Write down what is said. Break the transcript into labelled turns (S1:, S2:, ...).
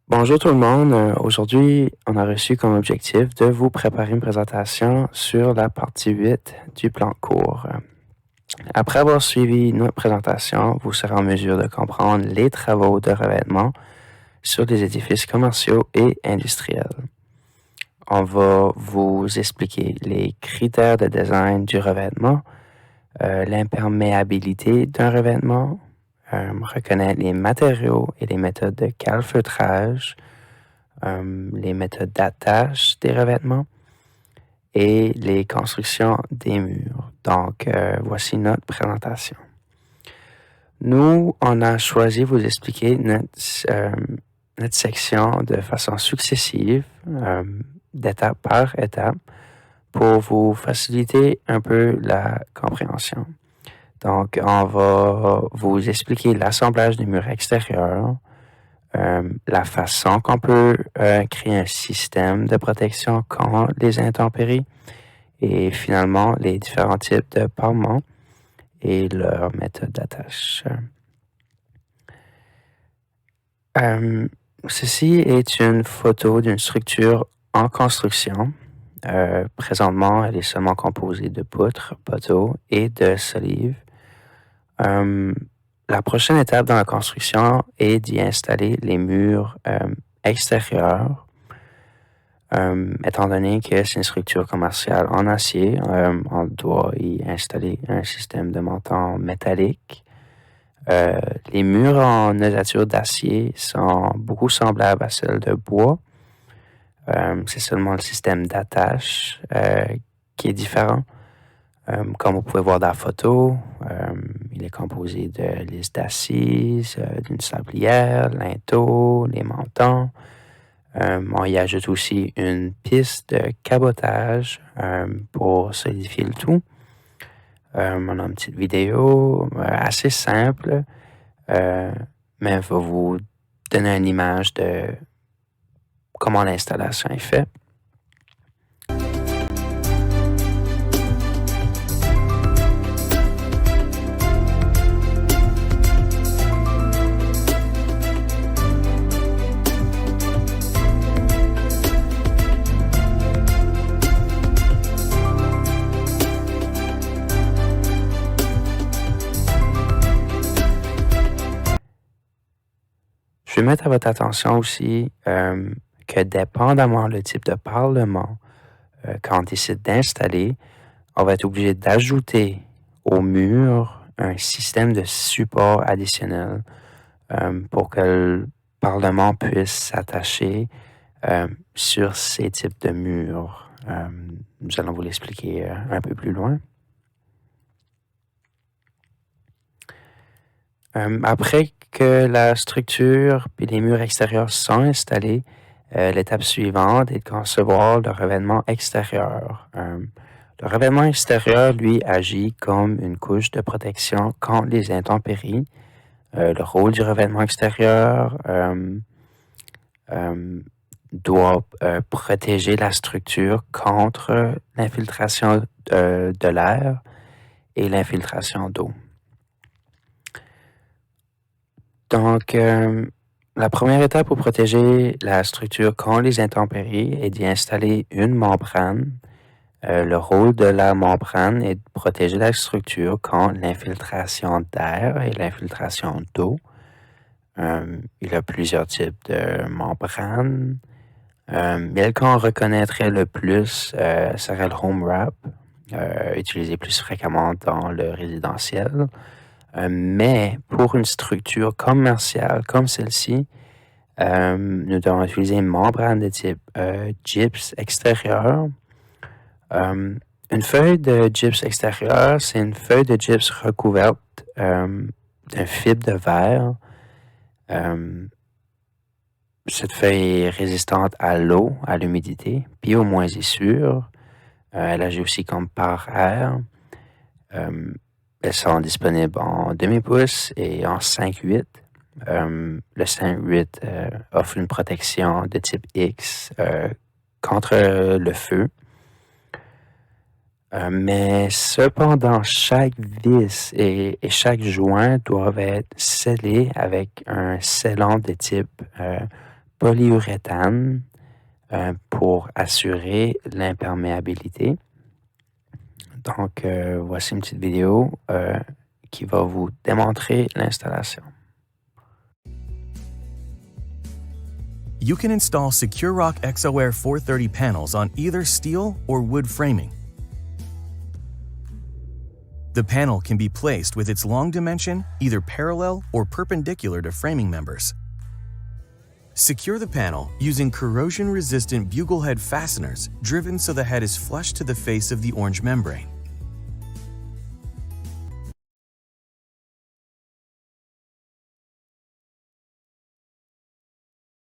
S1: Bonjour tout le monde. Aujourd'hui, on a reçu comme objectif de vous préparer une présentation sur la partie 8 du plan de cours. Après avoir suivi notre présentation, vous serez en mesure de comprendre les travaux de revêtement sur des édifices commerciaux et industriels. On va vous expliquer les critères de design du revêtement, l'imperméabilité d'un revêtement, reconnaître les matériaux et les méthodes de calfeutrage, les méthodes d'attache des revêtements et les constructions des murs. Donc, voici notre présentation. Nous, on a choisi de vous expliquer notre section de façon successive, d'étape par étape, pour vous faciliter un peu la compréhension. Donc, on va vous expliquer l'assemblage des murs extérieurs, la façon qu'on peut créer un système de protection contre les intempéries et finalement les différents types de parements et leur méthode d'attache. Ceci est une photo d'une structure en construction. Présentement, elle est seulement composée de poutres, poteaux et de solives. La prochaine étape dans la construction est d'y installer les murs extérieurs. Étant donné que c'est une structure commerciale en acier, on doit y installer un système de menton métallique. Les murs en ossature d'acier sont beaucoup semblables à celles de bois. C'est seulement le système d'attache qui est différent. Comme vous pouvez voir dans la photo, il est composé de lisses d'assises, d'une sablière, linteaux, les mentons. On y ajoute aussi une piste de cabotage pour solidifier le tout. On a une petite vidéo assez simple, mais elle va vous donner une image de comment l'installation est faite. Je vais mettre à votre attention aussi que dépendamment le type de parlement qu'on décide d'installer, on va être obligé d'ajouter au mur un système de support additionnel pour que le parlement puisse s'attacher sur ces types de murs. Nous allons vous l'expliquer un peu plus loin. Après que la structure et les murs extérieurs sont installés, l'étape suivante est de concevoir le revêtement extérieur. Le revêtement extérieur, lui, agit comme une couche de protection contre les intempéries. Le rôle du revêtement extérieur doit protéger la structure contre l'infiltration de l'air et l'infiltration d'eau. Donc, la première étape pour protéger la structure contre les intempéries est d'y installer une membrane. Le rôle de la membrane est de protéger la structure contre l'infiltration d'air et l'infiltration d'eau. Il y a plusieurs types de membranes. Celle qu'on reconnaîtrait le plus serait le home wrap, utilisé plus fréquemment dans le résidentiel. Mais pour une structure commerciale comme celle-ci, nous devons utiliser une membrane de type gyps extérieur. Une feuille de gyps extérieur, c'est une feuille de gyps recouverte d'un fibre de verre. Cette feuille est résistante à l'eau, à l'humidité, puis aux moisissures. Elle agit aussi comme pare-air. Elles sont disponibles en demi-pouce et en 5/8. Le 5/8 offre une protection de type X contre le feu. Mais cependant, chaque vis et chaque joint doivent être scellés avec un scellant de type polyuréthane pour assurer l'imperméabilité. Donc, voici une petite vidéo qui va vous démontrer l'installation.
S2: You can install SecureRock XOAir 430 panels on either steel or wood framing. The panel can be placed with its long dimension either parallel or perpendicular to framing members. Secure the panel using corrosion-resistant bugle head fasteners driven so the head is flush to the face of the orange membrane.